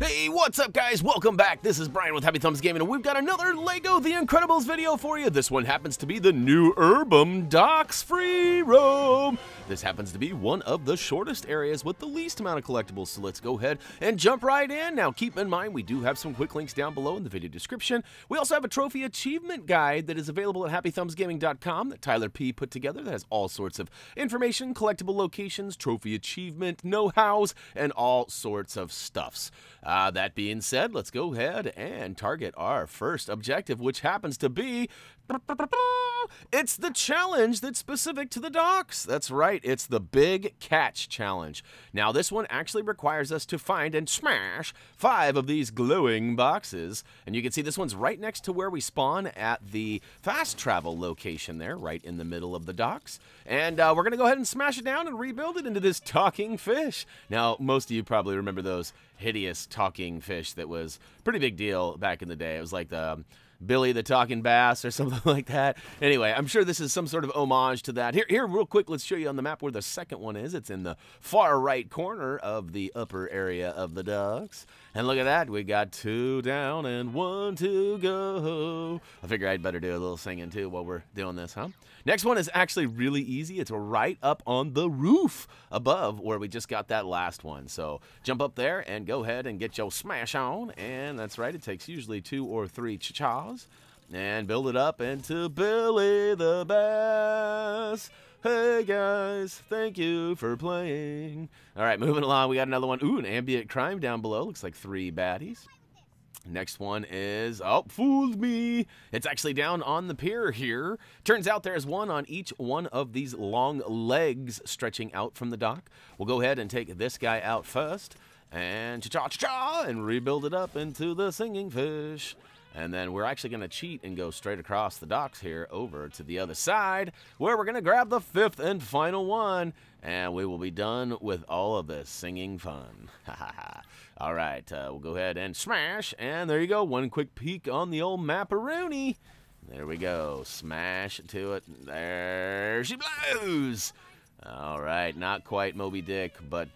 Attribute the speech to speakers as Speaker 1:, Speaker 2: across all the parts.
Speaker 1: Hey, what's up guys? Welcome back. This is Brian with HappyThumbsGaming, and we've got another LEGO The Incredibles video for you. This one happens to be the new Urbem Docks Free Roam. This happens to be one of the shortest areas with the least amount of collectibles, so let's go ahead and jump right in. Now, keep in mind, we do have some quick links down below in the video description. We also have a trophy achievement guide that is available at HappyThumbsGaming.com that Tyler P. put together that has all sorts of information, collectible locations, trophy achievement, know-hows, and all sorts of stuffs. That being said, let's go ahead and target our first objective, which happens to be... It's the challenge that's specific to the docks. That's right, it's the Big Catch Challenge. Now, this one actually requires us to find and smash 5 of these glowing boxes. And you can see this one's right next to where we spawn at the fast travel location there, right in the middle of the docks. And we're going to go ahead and smash it down and rebuild it into this talking fish. Now, most of you probably remember those hideous talking fish that was a pretty big deal back in the day. It was like the... Billy the Talking Bass or something like that. Anyway, I'm sure this is some sort of homage to that. Here, real quick, let's show you on the map where the second one is. It's in the far right corner of the upper area of the docks. And look at that, we got 2 down and 1 to go. I figure I'd better do a little singing too while we're doing this, huh? Next one is actually really easy. It's right up on the roof above where we just got that last one. So jump up there and go ahead and get your smash on. And that's right, it takes usually 2 or 3 cha-chas. And build it up into Billy the Bass. Hey guys, thank you for playing. All right, moving along, we got another one. Ooh, an ambient crime down below. Looks like 3 baddies. Next one is, oh, fooled me. It's actually down on the pier here. Turns out there's one on each one of these long legs stretching out from the dock. We'll go ahead and take this guy out first. And cha-cha-cha-cha, and rebuild it up into the singing fish. And then we're actually going to cheat and go straight across the docks here over to the other side, where we're going to grab the 5th and final one, and we will be done with all of this singing fun. All right, we'll go ahead and smash, and there you go. One quick peek on the old macaroni. There we go. Smash to it. There she blows. All right, not quite Moby Dick, but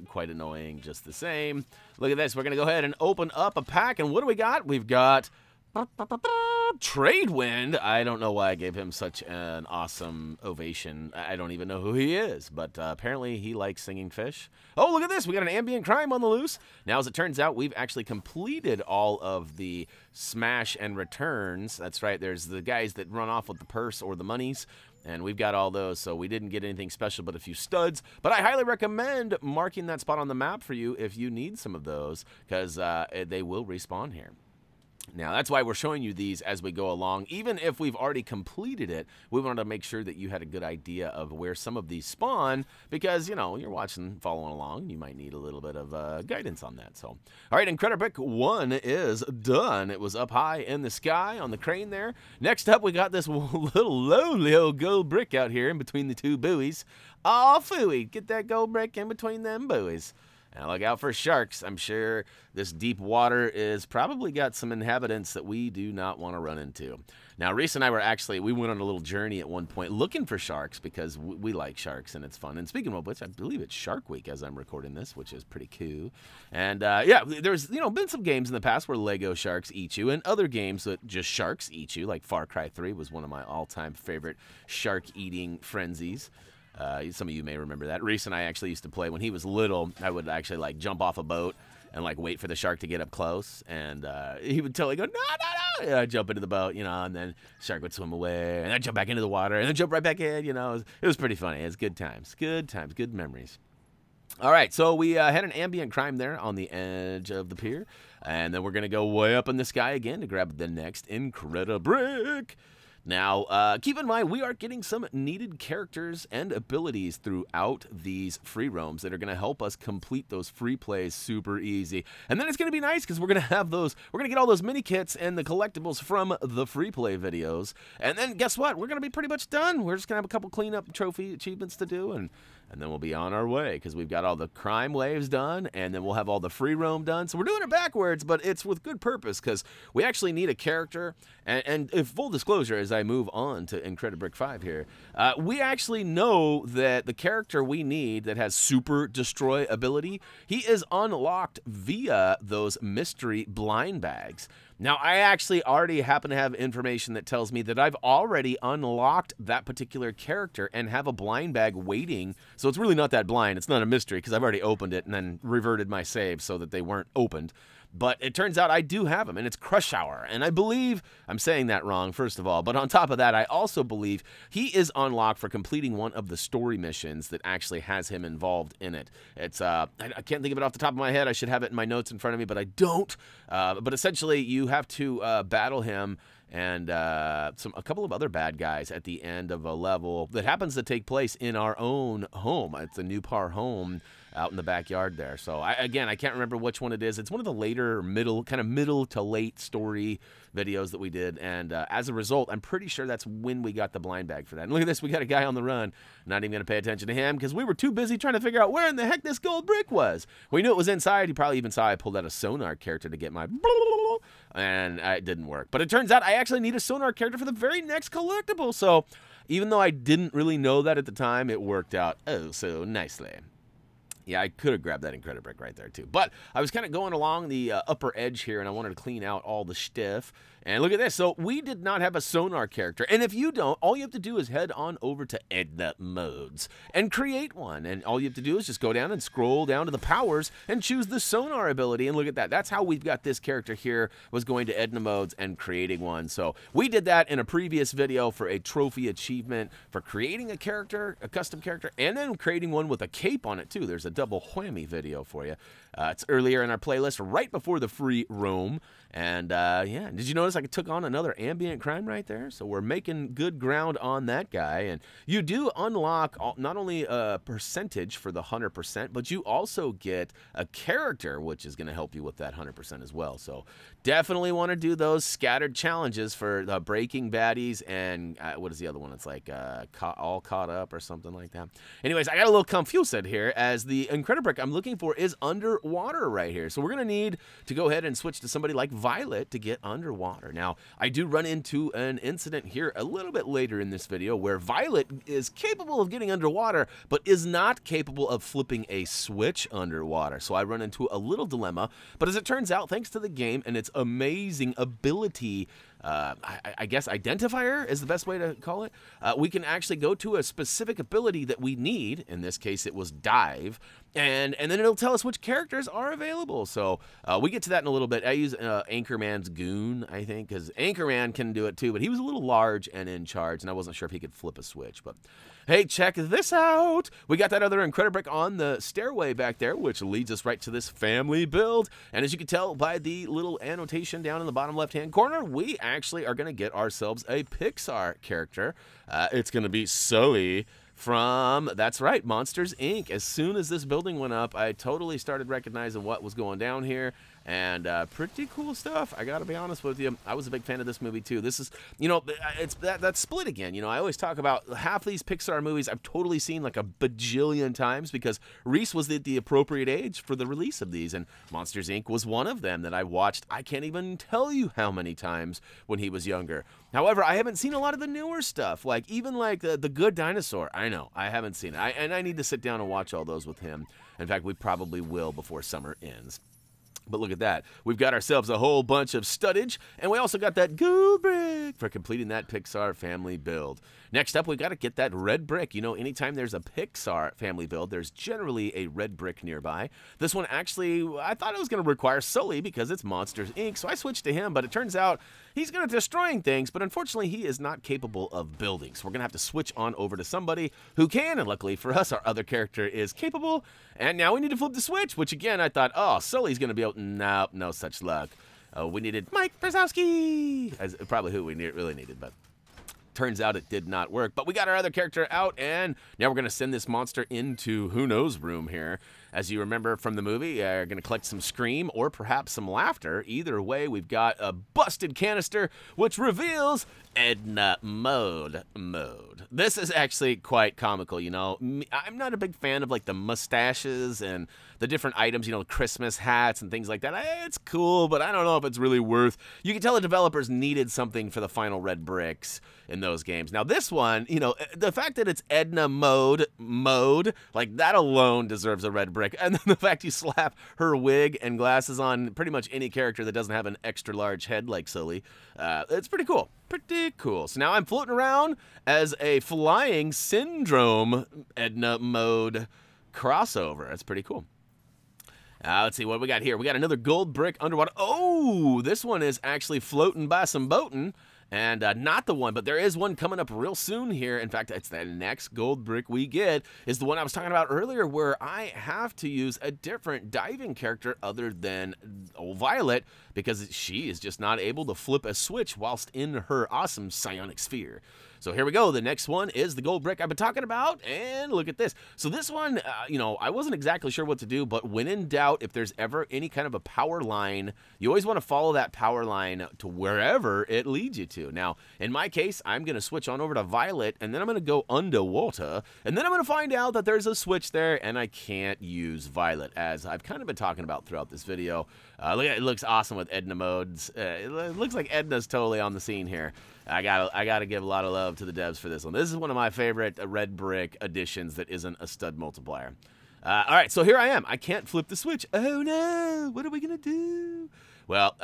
Speaker 1: quite annoying just the same. Look at this. We're going to go ahead and open up a pack, and what do we got? We've got Tradewind. I don't know why I gave him such an awesome ovation. I don't even know who he is, but apparently he likes singing fish. Oh, look at this. We got an ambient crime on the loose. Now, as it turns out, we've actually completed all of the smash and returns. That's right. There's the guys that run off with the purse or the monies. And we've got all those, so we didn't get anything special but a few studs. But I highly recommend marking that spot on the map for you if you need some of those, because they will respawn here. Now, that's why we're showing you these as we go along. Even if we've already completed it, we wanted to make sure that you had a good idea of where some of these spawn, because, you know, you're watching, following along, you might need a little bit of guidance on that. So, all right, Incredibrick 1 is done. It was up high in the sky on the crane there. Next up, we got this little lonely old gold brick out here in between the 2 buoys. Aw, phooey, get that gold brick in between them buoys. Now look out for sharks. I'm sure this deep water is probably got some inhabitants that we do not want to run into. Now, Reese and I we went on a little journey at one point looking for sharks because we like sharks and it's fun. And speaking of which, I believe it's Shark Week as I'm recording this, which is pretty cool. And yeah, there's been some games in the past where Lego sharks eat you, and other games that just sharks eat you, like Far Cry 3 was one of my all-time favorite shark-eating frenzies. Some of you may remember that. Reese and I actually used to play when he was little. I would actually like jump off a boat and like wait for the shark to get up close, and he would totally go, no, no, no. And I'd jump into the boat, you know, and then the shark would swim away, and I'd jump back into the water, and then jump right back in, you know. It was pretty funny. It was good times, good memories. All right, so we had an ambient crime there on the edge of the pier, and then we're going to go way up in the sky again to grab the next Incredibrick. Now, keep in mind, we are getting some needed characters and abilities throughout these free roams that are going to help us complete those free plays super easy. And then it's going to be nice because we're going to have those, we're going to get all those mini kits and the collectibles from the free play videos. And then guess what? We're going to be pretty much done. We're just going to have a couple cleanup trophy achievements to do, and then we'll be on our way because we've got all the crime waves done, and then we'll have all the free roam done. So we're doing it backwards, but it's with good purpose because we actually need a character. And if full disclosure, as as I move on to Incredibrick 5 here, we actually know that the character we need that has super destroy ability, he is unlocked via those mystery blind bags. Now, I actually already happen to have information that tells me that I've already unlocked that particular character and have a blind bag waiting. So it's really not that blind. It's not a mystery because I've already opened it and then reverted my save so that they weren't opened. But it turns out I do have him, and it's Crush Hour. And I believe, I'm saying that wrong, first of all, but on top of that, I also believe he is unlocked for completing one of the story missions that actually has him involved in it. It's, I can't think of it off the top of my head. I should have it in my notes in front of me, but I don't. But essentially, you have to battle him and a couple of other bad guys at the end of a level that happens to take place in our own home. It's a New Par home out in the backyard there. So again, I can't remember which one it is. It's one of the later middle to late story videos that we did, and as a result, I'm pretty sure that's when we got the blind bag for that. And look at this, we got a guy on the run. Not even gonna pay attention to him because we were too busy trying to figure out where in the heck this gold brick was. We knew it was inside. You probably even saw I pulled out a sonar character to get my and it didn't work. But it turns out I actually need a sonar character for the very next collectible. So even though I didn't really know that at the time, it worked out oh so nicely. Yeah, I could have grabbed that Incredibrick right there, too. But I was kind of going along the upper edge here, and I wanted to clean out all the stuff. And look at this. So we did not have a sonar character. And if you don't, all you have to do is head on over to Edna modes and create one. And all you have to do is just go down and scroll down to the powers and choose the sonar ability. And look at that. That's how we've got this character here, was going to Edna modes and creating one. So we did that in a previous video for a trophy achievement for creating a character, a custom character, and then creating one with a cape on it, too. There's a double whammy video for you. It's earlier in our playlist, right before the free roam. And yeah, did you notice I took on another ambient crime right there? So we're making good ground on that guy. And you do unlock not only a percentage for the 100%, but you also get a character, which is going to help you with that 100% as well. So definitely want to do those scattered challenges for the breaking baddies. And what is the other one? It's like all caught up or something like that. Anyways, I got a little confused here as the Incredibrick I'm looking for is underwater right here. So we're going to need to go ahead and switch to somebody like Violet to get underwater. Now, I do run into an incident here a little bit later in this video where Violet is capable of getting underwater, but is not capable of flipping a switch underwater. So I run into a little dilemma, but as it turns out, thanks to the game and its amazing ability, I guess identifier is the best way to call it, we can actually go to a specific ability that we need. In this case, it was dive, and then it'll tell us which characters are available. So we get to that in a little bit. I use Anchorman's goon, I think, because Anchorman can do it too, but he was a little large and in charge, and I wasn't sure if he could flip a switch. But hey, check this out. We got that other Incredibrick on the stairway back there, which leads us right to this family build. And as you can tell by the little annotation down in the bottom left-hand corner, we actually are going to get ourselves a Pixar character. It's going to be Sulley from, that's right, Monsters, Inc. As soon as this building went up, I totally started recognizing what was going down here. And pretty cool stuff, I gotta be honest with you. I was a big fan of this movie too. This is, you know, it's that's split again. You know, I always talk about half these Pixar movies I've totally seen like a bajillion times because Reese was at the appropriate age for the release of these, and Monsters, Inc. was one of them that I watched, I can't even tell you how many times when he was younger. However, I haven't seen a lot of the newer stuff, like even like the Good Dinosaur. I know, I haven't seen it. And I need to sit down and watch all those with him. In fact, we probably will before summer ends. But look at that. We've got ourselves a whole bunch of studdage, and we also got that gold brick for completing that Pixar family build. Next up, we got to get that red brick. You know, anytime there's a Pixar family build, there's generally a red brick nearby. This one actually, I thought it was going to require Sulley because it's Monsters, Inc., so I switched to him, but it turns out he's good at destroying things, but unfortunately, he is not capable of building. So we're going to have to switch on over to somebody who can, and luckily for us, our other character is capable. And now we need to flip the switch, which again, I thought, oh, Sulley's going to be able to, nope, no such luck. We needed Mike Brzezowski, as probably who we really needed, but turns out it did not work. But we got our other character out, and now we're going to send this monster into who knows room here. As you remember from the movie, we're going to collect some scream or perhaps some laughter. Either way, we've got a busted canister, which reveals Edna mode. This is actually quite comical, you know. I'm not a big fan of like the mustaches and the different items, you know, Christmas hats and things like that. It's cool, but I don't know if it's really worth. You can tell the developers needed something for the final red bricks in those games. Now this one, you know, the fact that it's Edna mode, like that alone deserves a red brick. And then the fact you slap her wig and glasses on pretty much any character that doesn't have an extra large head like Sulley, it's pretty cool. Pretty cool. So now I'm floating around as a flying syndrome Edna mode crossover. That's pretty cool. Let's see what we got here. We got another gold brick underwater. Oh, this one is actually floating by some boating. And not the one, but there is one coming up real soon here. In fact, it's the next gold brick we get is the one I was talking about earlier where I have to use a different diving character other than old Violet because she is just not able to flip a switch whilst in her awesome psionic sphere. So here we go. The next one is the gold brick I've been talking about, and look at this. So this one, you know, I wasn't exactly sure what to do, but when in doubt, if there's ever any kind of a power line, you always want to follow that power line to wherever it leads you to. Now, in my case, I'm going to switch on over to Violet, and then I'm going to go underwater, and then I'm going to find out that there's a switch there, and I can't use Violet, as I've kind of been talking about throughout this video. Look at it, looks awesome with Edna modes. It looks like Edna's totally on the scene here. I gotta give a lot of love to the devs for this one. This is one of my favorite red brick additions that isn't a stud multiplier. All right, so here I am. I can't flip the switch. Oh no, what are we gonna do? Well,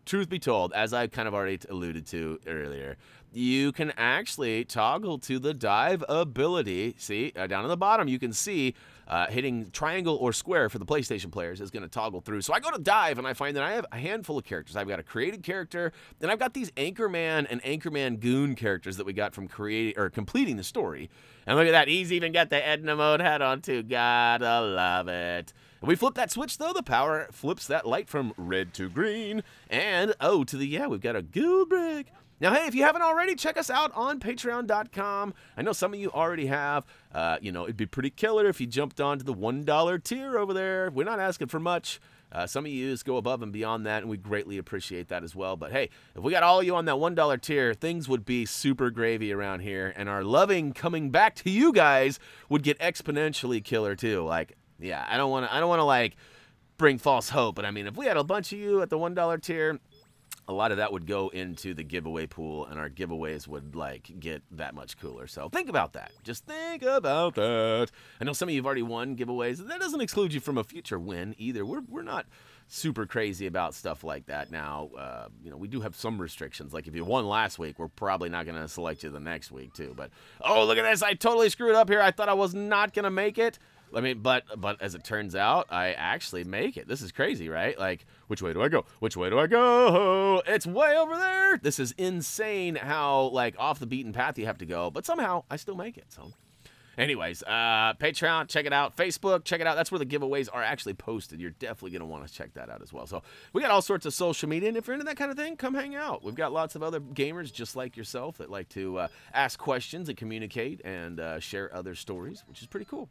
Speaker 1: truth be told, as I kind of already alluded to earlier, you can actually toggle to the dive ability. See, down on the bottom, you can see hitting triangle or square for the PlayStation players is going to toggle through. So I go to dive, and I find that I have a handful of characters. I've got a created character, and I've got these Anchorman and Anchorman Goon characters that we got from completing the story. And look at that. He's even got the Edna mode hat on, too. Gotta love it. And we flip that switch, though. The power flips that light from red to green. And, oh, to the, yeah, we've got a gold brick. Now, hey, if you haven't already, check us out on Patreon.com. I know some of you already have. You know, it'd be pretty killer if you jumped onto the $1 tier over there. We're not asking for much. Some of you just go above and beyond that, and we greatly appreciate that as well. But, hey, if we got all of you on that $1 tier, things would be super gravy around here, and our loving coming back to you guys would get exponentially killer, too. Like, yeah, I don't want to, like, bring false hope, but, I mean, if we had a bunch of you at the $1 tier, a lot of that would go into the giveaway pool, and our giveaways would, like, get that much cooler. So think about that. Just think about that. I know some of you have already won giveaways. That doesn't exclude you from a future win either. We're not super crazy about stuff like that now. You know, we do have some restrictions. Like, if you won last week, we're probably not going to select you the next week, too. But, oh, look at this. I totally screwed up here. I thought I was not going to make it. I mean, but as it turns out, I actually make it. This is crazy, right? Like, which way do I go? Which way do I go? It's way over there. This is insane how, like, off the beaten path you have to go. But somehow, I still make it, so. Anyways, Patreon, check it out. Facebook, check it out. That's where the giveaways are actually posted. You're definitely going to want to check that out as well. So we got all sorts of social media, and if you're into that kind of thing, come hang out. We've got lots of other gamers just like yourself that like to ask questions and communicate and share other stories, which is pretty cool.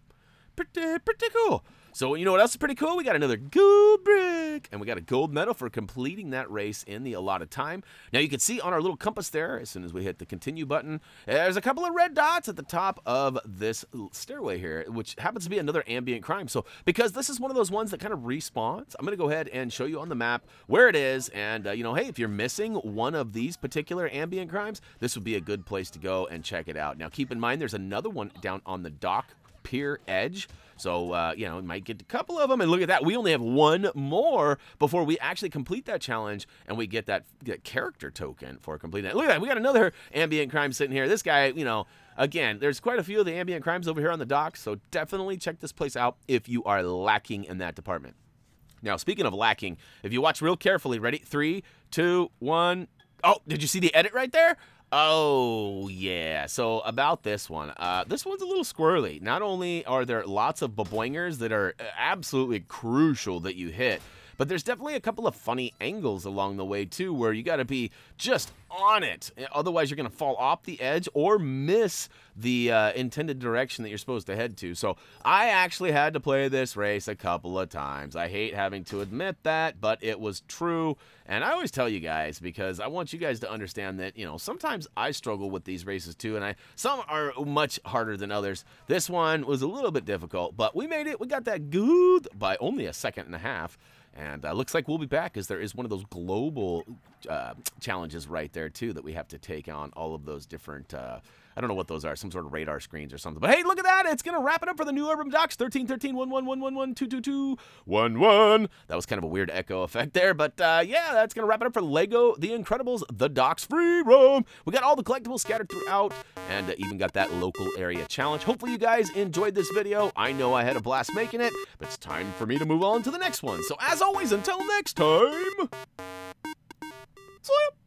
Speaker 1: Pretty cool. So you know what else is pretty cool? We got another gold brick, and we got a gold medal for completing that race in the allotted time. Now you can see on our little compass there, as soon as we hit the continue button, there's a couple of red dots at the top of this stairway here, which happens to be another ambient crime. So because this is one of those ones that kind of respawns, I'm going to go ahead and show you on the map where it is. And you know, hey, if you're missing one of these particular ambient crimes, this would be a good place to go and check it out. Now keep in mind, there's another one down on the dock pier edge, so you know, we might get a couple of them, and look at that, we only have one more before we actually complete that challenge, and we get that character token for completing it. Look at that, we got another ambient crime sitting here. This guy, you know, again, there's quite a few of the ambient crimes over here on the dock, so definitely check this place out if you are lacking in that department. Now, speaking of lacking, if you watch real carefully, ready? 3, 2, 1. Oh, did you see the edit right there? Oh, yeah. So about this one, this one's a little squirrely. Not only are there lots of baboingers that are absolutely crucial that you hit, But there's definitely a couple of funny angles along the way, too, where you got to be just on it. Otherwise, you're going to fall off the edge or miss the intended direction that you're supposed to head to. So I actually had to play this race a couple of times. I hate having to admit that, but it was true. And I always tell you guys, because I want you guys to understand that, you know, sometimes I struggle with these races too, and some are much harder than others. This one was a little bit difficult, but we made it. We got that good by only a second and a half. And looks like we'll be back, as there is one of those global challenges right there, too, that we have to take on all of those different, I don't know what those are, some sort of radar screens or something. But hey, look at that. It's going to wrap it up for the new Urbem Docks. 1313-1111-222-11. That was kind of a weird echo effect there. But yeah, that's going to wrap it up for Lego The Incredibles, The Docks Free Roam. We got all the collectibles scattered throughout, and even got that local area challenge. Hopefully you guys enjoyed this video. I know I had a blast making it, but it's time for me to move on to the next one. So as always, until next time, see ya.